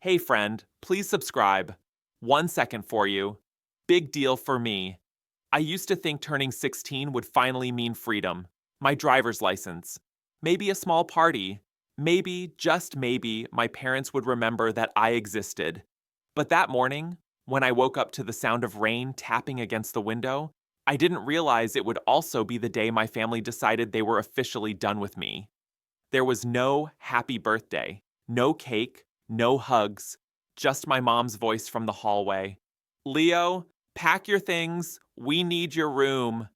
Hey friend, please subscribe. 1 second for you. Big deal for me. I used to think turning 16 would finally mean freedom. My driver's license. Maybe a small party. Maybe, just maybe, my parents would remember that I existed. But that morning, when I woke up to the sound of rain tapping against the window, I didn't realize it would also be the day my family decided they were officially done with me. There was no happy birthday, no cake, no hugs, just my mom's voice from the hallway. Leo, pack your things. We need your room.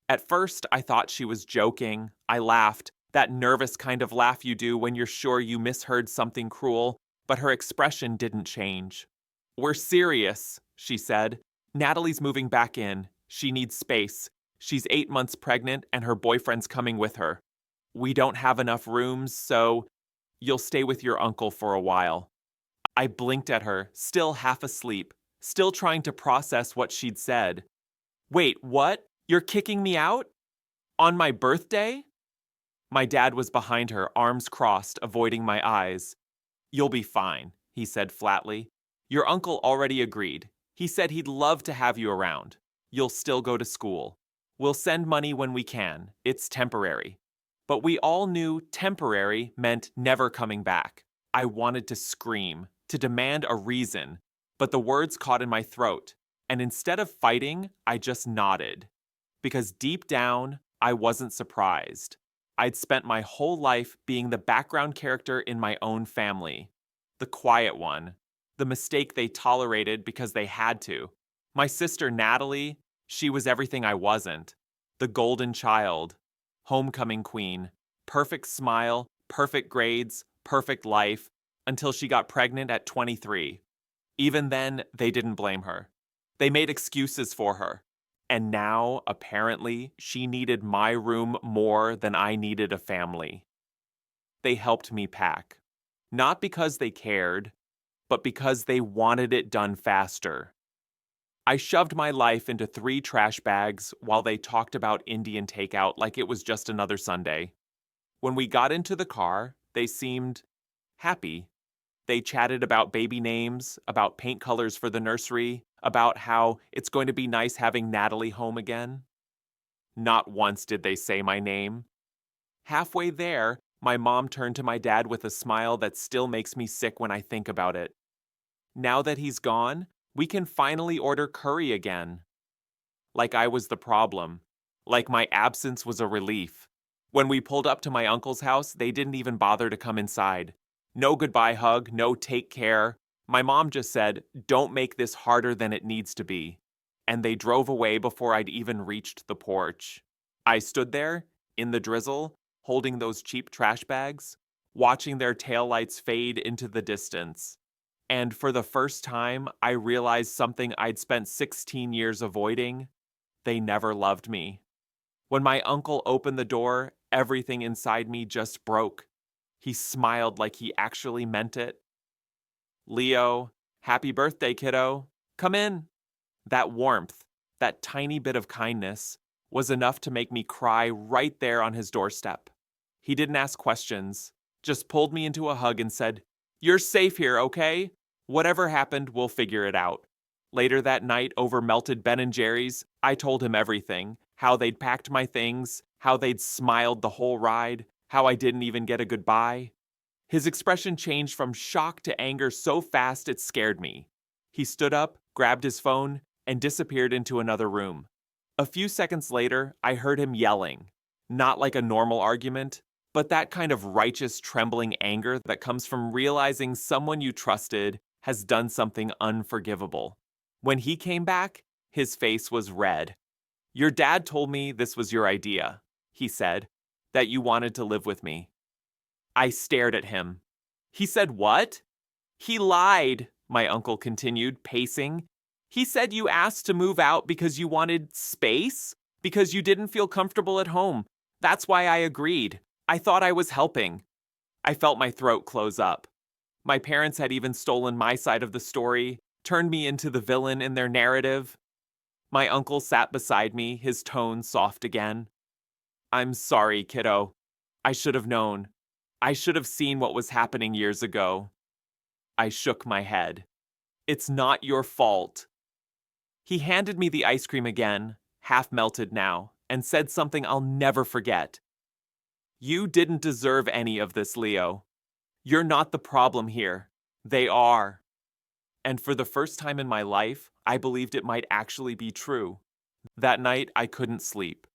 At first, I thought she was joking. I laughed, that nervous kind of laugh you do when you're sure you misheard something cruel, but her expression didn't change. We're serious, she said. Natalie's moving back in. She needs space. She's 8 months pregnant and her boyfriend's coming with her. We don't have enough rooms, so you'll stay with your uncle for a while. I blinked at her, still half asleep, still trying to process what she'd said. Wait, what? You're kicking me out? On my birthday? My dad was behind her, arms crossed, avoiding my eyes. You'll be fine, he said flatly. Your uncle already agreed. He said he'd love to have you around. You'll still go to school. We'll send money when we can. It's temporary. But we all knew temporary meant never coming back. I wanted to scream, to demand a reason, but the words caught in my throat, and instead of fighting, I just nodded. Because deep down, I wasn't surprised. I'd spent my whole life being the background character in my own family. The quiet one. The mistake they tolerated because they had to. My sister Natalie, she was everything I wasn't. The golden child. Homecoming queen. Perfect smile, perfect grades, perfect life, until she got pregnant at 23. Even then, they didn't blame her. They made excuses for her. And now, apparently, she needed my room more than I needed a family. They helped me pack. Not because they cared, but because they wanted it done faster. I shoved my life into 3 trash bags while they talked about Indian takeout like it was just another Sunday. When we got into the car, they seemed happy. They chatted about baby names, about paint colors for the nursery, about how it's going to be nice having Natalie home again. Not once did they say my name. Halfway there, my mom turned to my dad with a smile that still makes me sick when I think about it. Now that he's gone, we can finally order curry again. Like I was the problem. Like my absence was a relief. When we pulled up to my uncle's house, they didn't even bother to come inside. No goodbye hug, no take care. My mom just said, "Don't make this harder than it needs to be." And they drove away before I'd even reached the porch. I stood there, in the drizzle, holding those cheap trash bags, watching their taillights fade into the distance. And for the first time, I realized something I'd spent 16 years avoiding. They never loved me. When my uncle opened the door, everything inside me just broke. He smiled like he actually meant it. Leo, happy birthday, kiddo. Come in. That warmth, that tiny bit of kindness, was enough to make me cry right there on his doorstep. He didn't ask questions, just pulled me into a hug and said, "You're safe here, okay? Whatever happened, we'll figure it out." Later that night, over melted Ben & Jerry's, I told him everything. How they'd packed my things, how they'd smiled the whole ride, how I didn't even get a goodbye. His expression changed from shock to anger so fast it scared me. He stood up, grabbed his phone, and disappeared into another room. A few seconds later, I heard him yelling. Not like a normal argument, but that kind of righteous, trembling anger that comes from realizing someone you trusted has done something unforgivable. When he came back, his face was red. "Your dad told me this was your idea," he said, "that you wanted to live with me." I stared at him. "He said what?" "He lied," my uncle continued, pacing. "He said you asked to move out because you wanted space, because you didn't feel comfortable at home. That's why I agreed. I thought I was helping." I felt my throat close up. My parents had even stolen my side of the story, turned me into the villain in their narrative. My uncle sat beside me, his tone soft again. "I'm sorry, kiddo. I should have known. I should have seen what was happening years ago." I shook my head. It's not your fault. He handed me the ice cream again, half melted now, and said something I'll never forget. You didn't deserve any of this, Leo. You're not the problem here. They are. And for the first time in my life, I believed it might actually be true. That night, I couldn't sleep.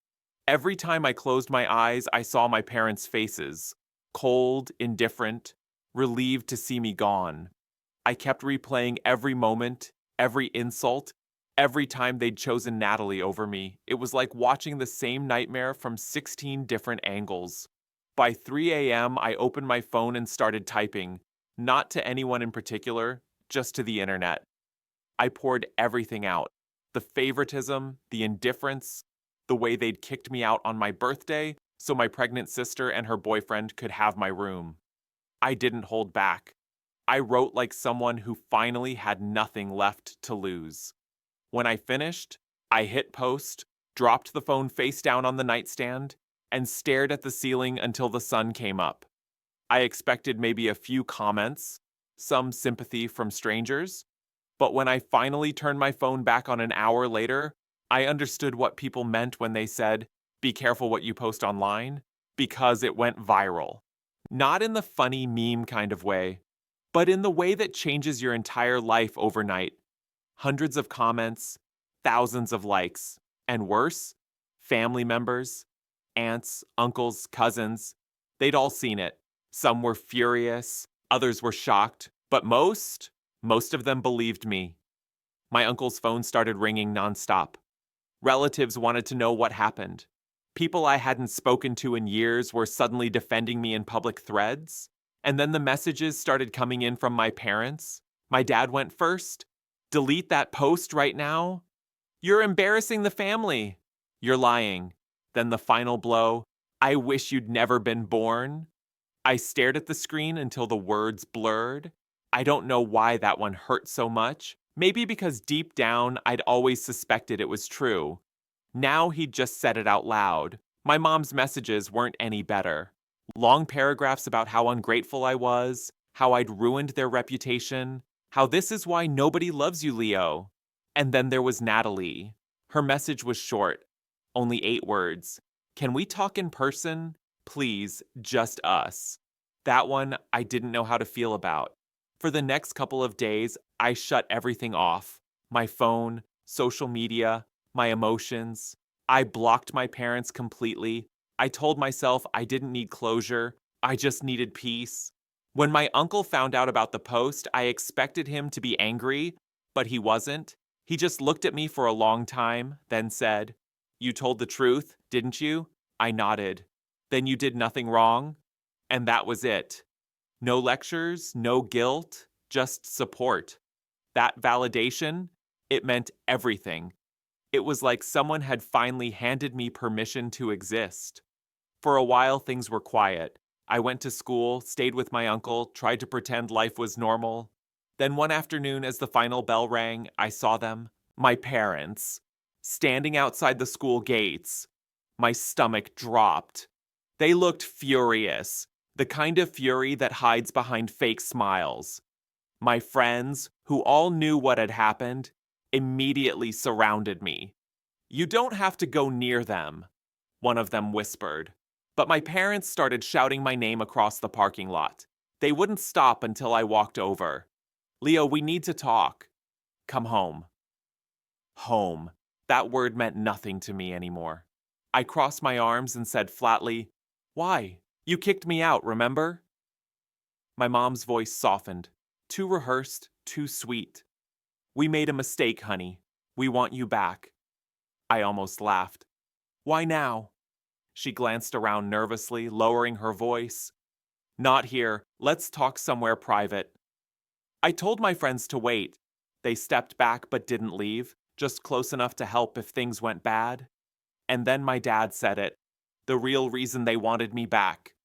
Every time I closed my eyes, I saw my parents' faces. Cold, indifferent, relieved to see me gone. I kept replaying every moment, every insult, every time they'd chosen Natalie over me. It was like watching the same nightmare from 16 different angles. By 3 a.m., I opened my phone and started typing, not to anyone in particular, just to the internet. I poured everything out. The favoritism, the indifference, the way they'd kicked me out on my birthday so my pregnant sister and her boyfriend could have my room. I didn't hold back. I wrote like someone who finally had nothing left to lose. When I finished, I hit post, dropped the phone face down on the nightstand, and stared at the ceiling until the sun came up. I expected maybe a few comments, some sympathy from strangers, but when I finally turned my phone back on an hour later, I understood what people meant when they said, "Be careful what you post online," because it went viral. Not in the funny meme kind of way, but in the way that changes your entire life overnight. Hundreds of comments, thousands of likes, and worse, family members, aunts, uncles, cousins, they'd all seen it. Some were furious, others were shocked, but most of them believed me. My uncle's phone started ringing nonstop. Relatives wanted to know what happened. People I hadn't spoken to in years were suddenly defending me in public threads. And then the messages started coming in from my parents. My dad went first. "Delete that post right now. You're embarrassing the family. You're lying." Then the final blow, "I wish you'd never been born." I stared at the screen until the words blurred. I don't know why that one hurt so much. Maybe because deep down, I'd always suspected it was true. Now he'd just said it out loud. My mom's messages weren't any better. Long paragraphs about how ungrateful I was, how I'd ruined their reputation, how this is why nobody loves you, Leo. And then there was Natalie. Her message was short, only 8 words. "Can we talk in person? Please, just us." That one I didn't know how to feel about. For the next couple of days, I shut everything off. My phone, social media, my emotions. I blocked my parents completely. I told myself I didn't need closure. I just needed peace. When my uncle found out about the post, I expected him to be angry, but he wasn't. He just looked at me for a long time, then said, "You told the truth, didn't you?" I nodded. "Then you did nothing wrong?" And that was it. No lectures, no guilt, just support. That validation, it meant everything. It was like someone had finally handed me permission to exist. For a while, things were quiet. I went to school, stayed with my uncle, tried to pretend life was normal. Then one afternoon, as the final bell rang, I saw them, my parents, standing outside the school gates. My stomach dropped. They looked furious, the kind of fury that hides behind fake smiles. My friends, who all knew what had happened, immediately surrounded me. "You don't have to go near them," one of them whispered. But my parents started shouting my name across the parking lot. They wouldn't stop until I walked over. "Leo, we need to talk. Come home." Home. That word meant nothing to me anymore. I crossed my arms and said flatly, "Why? You kicked me out, remember?" My mom's voice softened. Too rehearsed, too sweet. "We made a mistake, honey. We want you back." I almost laughed. "Why now?" She glanced around nervously, lowering her voice. "Not here. Let's talk somewhere private." I told my friends to wait. They stepped back but didn't leave, just close enough to help if things went bad. And then my dad said it. The real reason they wanted me back.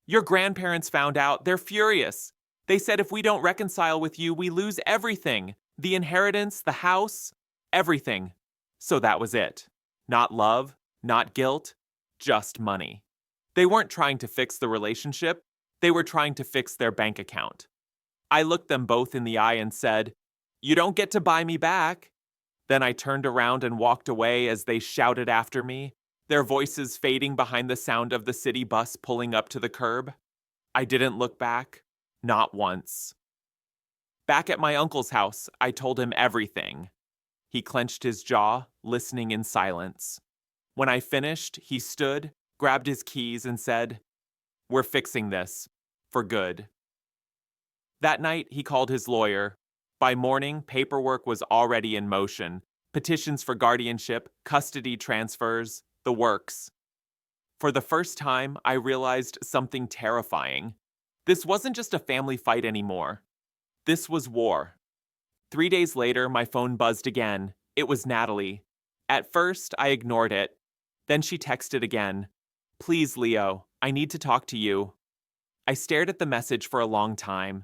"Your grandparents found out. They're furious. They said if we don't reconcile with you, we lose everything. The inheritance, the house, everything." So that was it. Not love, not guilt, just money. They weren't trying to fix the relationship. They were trying to fix their bank account. I looked them both in the eye and said, "You don't get to buy me back." Then I turned around and walked away as they shouted after me, their voices fading behind the sound of the city bus pulling up to the curb. I didn't look back, not once. Back at my uncle's house, I told him everything. He clenched his jaw, listening in silence. When I finished, he stood, grabbed his keys, and said, "We're fixing this. For good." That night, he called his lawyer. By morning, paperwork was already in motion. Petitions for guardianship, custody transfers, the works. For the first time, I realized something terrifying. This wasn't just a family fight anymore. This was war. 3 days later, my phone buzzed again. It was Natalie. At first, I ignored it. Then she texted again. "Please, Leo, I need to talk to you." I stared at the message for a long time.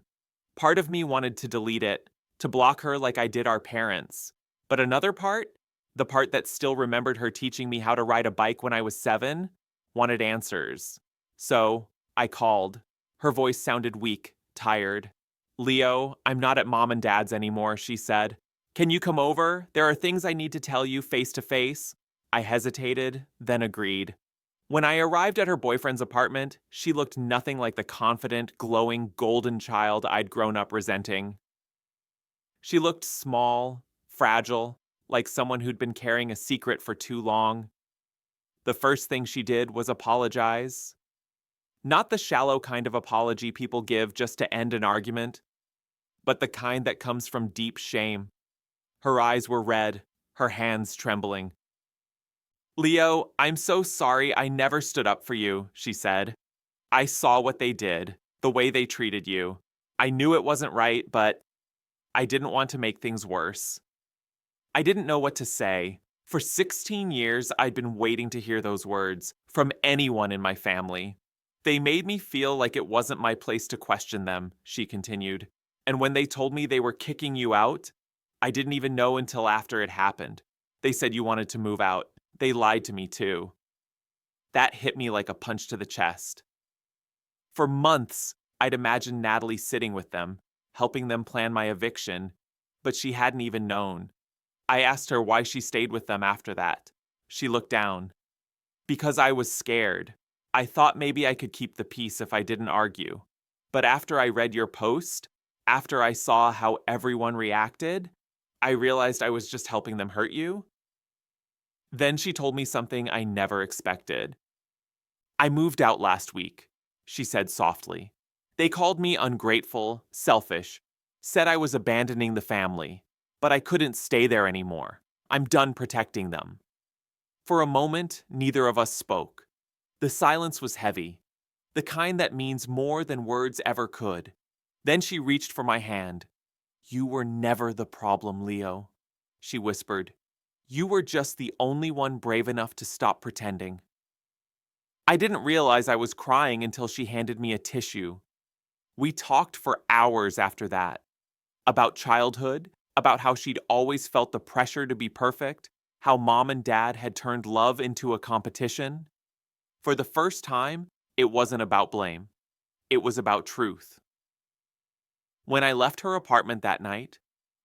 Part of me wanted to delete it, to block her like I did our parents. But another part, the part that still remembered her teaching me how to ride a bike when I was 7, wanted answers. So, I called. Her voice sounded weak, tired. "Leo, I'm not at mom and dad's anymore," she said. "Can you come over? There are things I need to tell you face to face." I hesitated, then agreed. When I arrived at her boyfriend's apartment, she looked nothing like the confident, glowing, golden child I'd grown up resenting. She looked small, fragile, like someone who'd been carrying a secret for too long. The first thing she did was apologize. Not the shallow kind of apology people give just to end an argument, but the kind that comes from deep shame. Her eyes were red, her hands trembling. "Leo, I'm so sorry I never stood up for you," she said. "I saw what they did, the way they treated you. I knew it wasn't right, but I didn't want to make things worse." I didn't know what to say. For 16 years, I'd been waiting to hear those words from anyone in my family. "They made me feel like it wasn't my place to question them," she continued. "And when they told me they were kicking you out, I didn't even know until after it happened. They said you wanted to move out. They lied to me too." That hit me like a punch to the chest. For months, I'd imagined Natalie sitting with them, helping them plan my eviction, but she hadn't even known. I asked her why she stayed with them after that. She looked down. "Because I was scared. I thought maybe I could keep the peace if I didn't argue. But after I read your post, after I saw how everyone reacted, I realized I was just helping them hurt you." Then she told me something I never expected. "I moved out last week," she said softly. "They called me ungrateful, selfish, said I was abandoning the family, but I couldn't stay there anymore. I'm done protecting them." For a moment, neither of us spoke. The silence was heavy, the kind that means more than words ever could. Then she reached for my hand. "You were never the problem, Leo," she whispered. "You were just the only one brave enough to stop pretending." I didn't realize I was crying until she handed me a tissue. We talked for hours after that. About childhood, about how she'd always felt the pressure to be perfect, how mom and dad had turned love into a competition. For the first time, it wasn't about blame. It was about truth. When I left her apartment that night,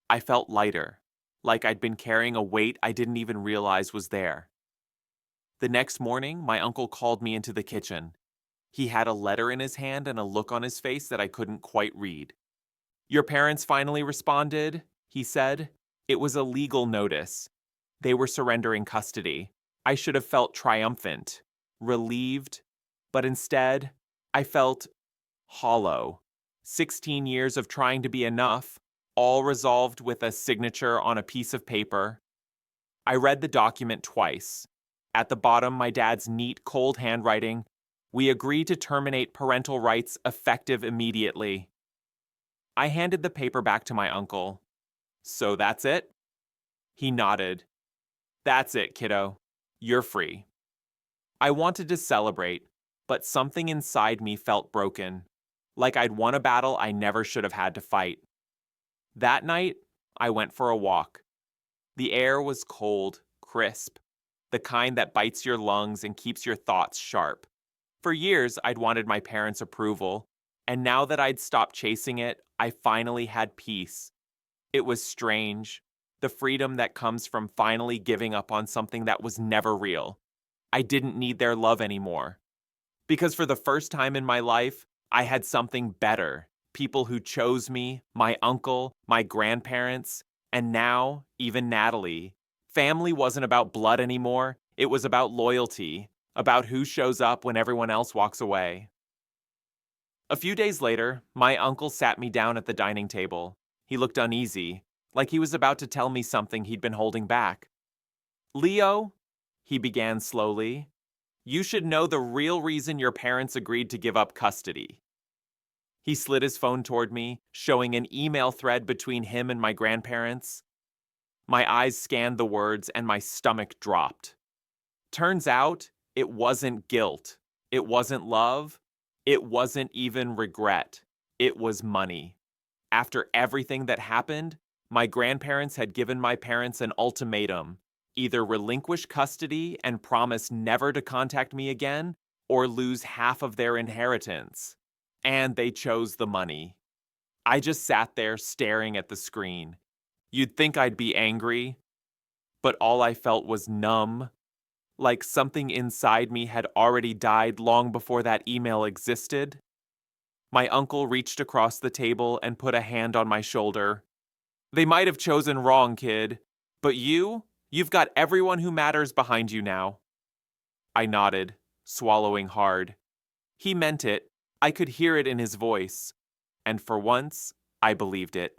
I felt lighter, like I'd been carrying a weight I didn't even realize was there. The next morning, my uncle called me into the kitchen. He had a letter in his hand and a look on his face that I couldn't quite read. "Your parents finally responded," he said. "It was a legal notice. They were surrendering custody. I should have felt triumphant, relieved, but instead, I felt hollow. 16 years of trying to be enough, all resolved with a signature on a piece of paper." I read the document twice. At the bottom, my dad's neat, cold handwriting, "We agree to terminate parental rights effective immediately." I handed the paper back to my uncle. "So that's it?" He nodded. "That's it, kiddo. You're free." I wanted to celebrate, but something inside me felt broken, like I'd won a battle I never should have had to fight. That night, I went for a walk. The air was cold, crisp, the kind that bites your lungs and keeps your thoughts sharp. For years, I'd wanted my parents' approval, and now that I'd stopped chasing it, I finally had peace. It was strange. The freedom that comes from finally giving up on something that was never real. I didn't need their love anymore. Because for the first time in my life, I had something better. People who chose me, my uncle, my grandparents, and now, even Natalie. Family wasn't about blood anymore. It was about loyalty, about who shows up when everyone else walks away. A few days later, my uncle sat me down at the dining table. He looked uneasy, like he was about to tell me something he'd been holding back. Leo, he began slowly, you should know the real reason your parents agreed to give up custody. He slid his phone toward me, showing an email thread between him and my grandparents. My eyes scanned the words and my stomach dropped. Turns out, it wasn't guilt. It wasn't love. It wasn't even regret. It was money. After everything that happened, my grandparents had given my parents an ultimatum: either relinquish custody and promise never to contact me again, or lose half of their inheritance. And they chose the money. I just sat there staring at the screen. You'd think I'd be angry, but all I felt was numb, like something inside me had already died long before that email existed. My uncle reached across the table and put a hand on my shoulder. They might have chosen wrong, kid, but you've got everyone who matters behind you now. I nodded, swallowing hard. He meant it. I could hear it in his voice. And for once, I believed it.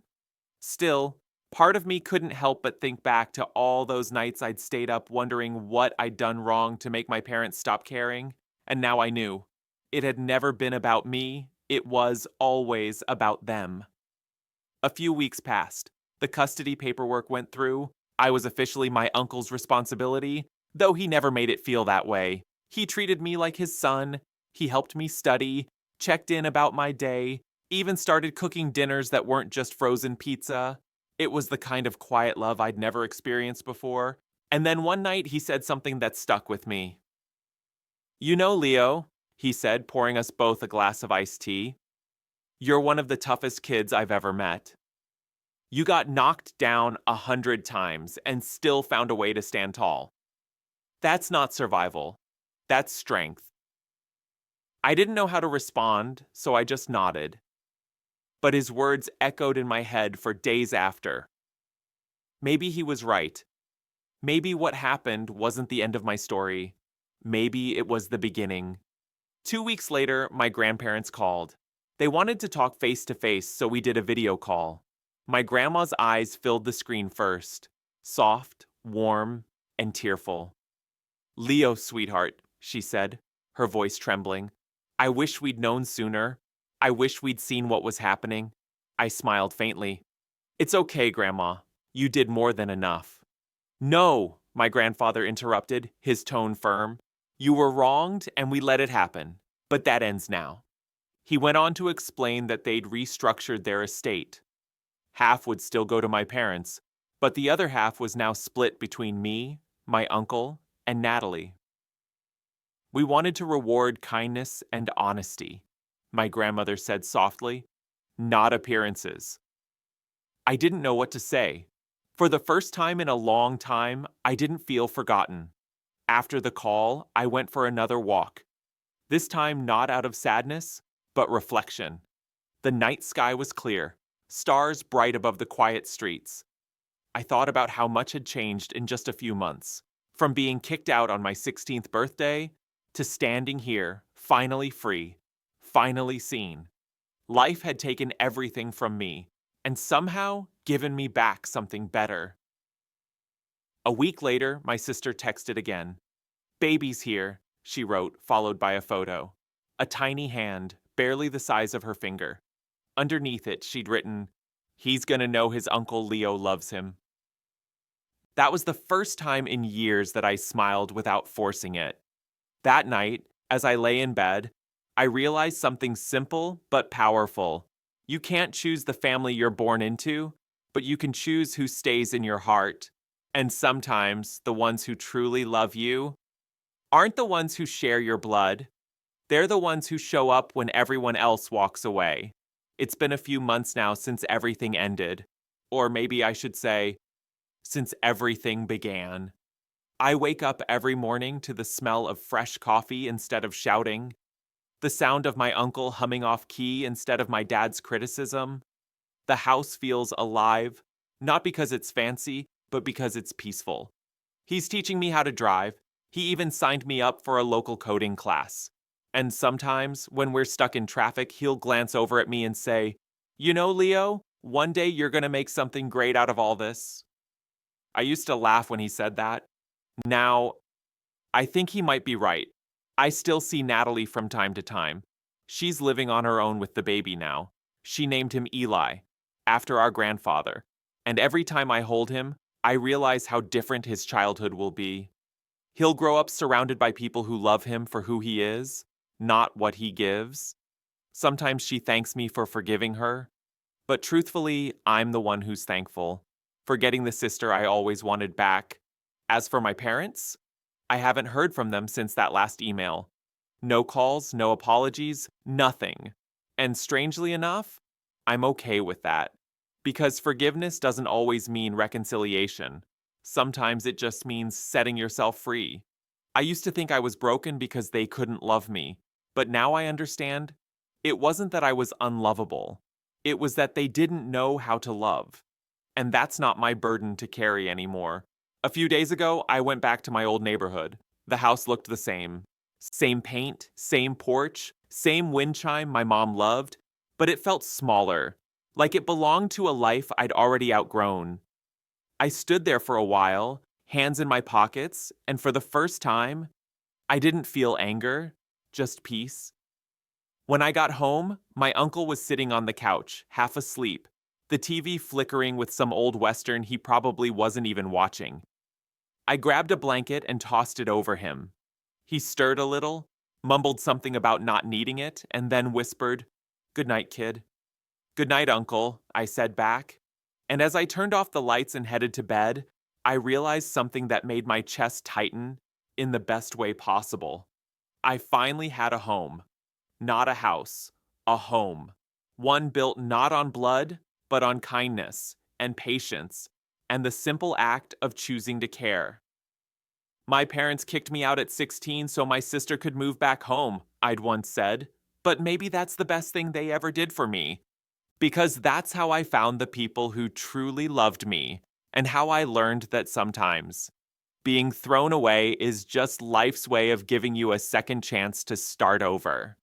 Still, part of me couldn't help but think back to all those nights I'd stayed up wondering what I'd done wrong to make my parents stop caring, and now I knew. It had never been about me, it was always about them. A few weeks passed. The custody paperwork went through. I was officially my uncle's responsibility, though he never made it feel that way. He treated me like his son. He helped me study, checked in about my day, even started cooking dinners that weren't just frozen pizza. It was the kind of quiet love I'd never experienced before. And then one night he said something that stuck with me. You know, Leo, he said, pouring us both a glass of iced tea, you're one of the toughest kids I've ever met. You got knocked down 100 times and still found a way to stand tall. That's not survival. That's strength. I didn't know how to respond, so I just nodded. But his words echoed in my head for days after. Maybe he was right. Maybe what happened wasn't the end of my story. Maybe it was the beginning. 2 weeks later, my grandparents called. They wanted to talk face to face, so we did a video call. My grandma's eyes filled the screen first, soft, warm, and tearful. Leo, sweetheart, she said, her voice trembling. I wish we'd known sooner. I wish we'd seen what was happening. I smiled faintly. It's okay, Grandma. You did more than enough. No, my grandfather interrupted, his tone firm. You were wronged and we let it happen, but that ends now. He went on to explain that they'd restructured their estate. Half would still go to my parents, but the other half was now split between me, my uncle, and Natalie. We wanted to reward kindness and honesty, my grandmother said softly, not appearances. I didn't know what to say. For the first time in a long time, I didn't feel forgotten. After the call, I went for another walk. This time not out of sadness, but reflection. The night sky was clear, stars bright above the quiet streets. I thought about how much had changed in just a few months, from being kicked out on my 16th birthday to standing here, finally free, finally seen. Life had taken everything from me, and somehow given me back something better. A week later, my sister texted again. Baby's here, she wrote, followed by a photo. A tiny hand, barely the size of her finger. Underneath it, she'd written, he's gonna know his Uncle Leo loves him. That was the first time in years that I smiled without forcing it. That night, as I lay in bed, I realized something simple but powerful. You can't choose the family you're born into, but you can choose who stays in your heart. And sometimes the ones who truly love you aren't the ones who share your blood. They're the ones who show up when everyone else walks away. It's been a few months now since everything ended. Or maybe I should say, since everything began. I wake up every morning to the smell of fresh coffee instead of shouting, the sound of my uncle humming off key instead of my dad's criticism. The house feels alive, not because it's fancy, but because it's peaceful. He's teaching me how to drive. He even signed me up for a local coding class. And sometimes, when we're stuck in traffic, he'll glance over at me and say, "You know, Leo, one day you're going to make something great out of all this." I used to laugh when he said that. Now, I think he might be right. I still see Natalie from time to time. She's living on her own with the baby now. She named him Eli, after our grandfather. And every time I hold him, I realize how different his childhood will be. He'll grow up surrounded by people who love him for who he is, not what he gives. Sometimes she thanks me for forgiving her, but truthfully, I'm the one who's thankful for getting the sister I always wanted back. As for my parents, I haven't heard from them since that last email. No calls, no apologies, nothing. And strangely enough, I'm okay with that. Because forgiveness doesn't always mean reconciliation. Sometimes it just means setting yourself free. I used to think I was broken because they couldn't love me, but now I understand it wasn't that I was unlovable. It was that they didn't know how to love. And that's not my burden to carry anymore. A few days ago, I went back to my old neighborhood. The house looked the same. Same paint, same porch, same wind chime my mom loved, but it felt smaller, like it belonged to a life I'd already outgrown. I stood there for a while, hands in my pockets, and for the first time, I didn't feel anger, just peace. When I got home, my uncle was sitting on the couch, half asleep, the TV flickering with some old western he probably wasn't even watching. I grabbed a blanket and tossed it over him. He stirred a little, mumbled something about not needing it, and then whispered, "Good night, kid." "Good night, uncle," I said back. And as I turned off the lights and headed to bed, I realized something that made my chest tighten in the best way possible. I finally had a home. Not a house, a home. One built not on blood, but on kindness and patience and the simple act of choosing to care. My parents kicked me out at 16 so my sister could move back home, I'd once said. But maybe that's the best thing they ever did for me. Because that's how I found the people who truly loved me, and how I learned that sometimes being thrown away is just life's way of giving you a second chance to start over.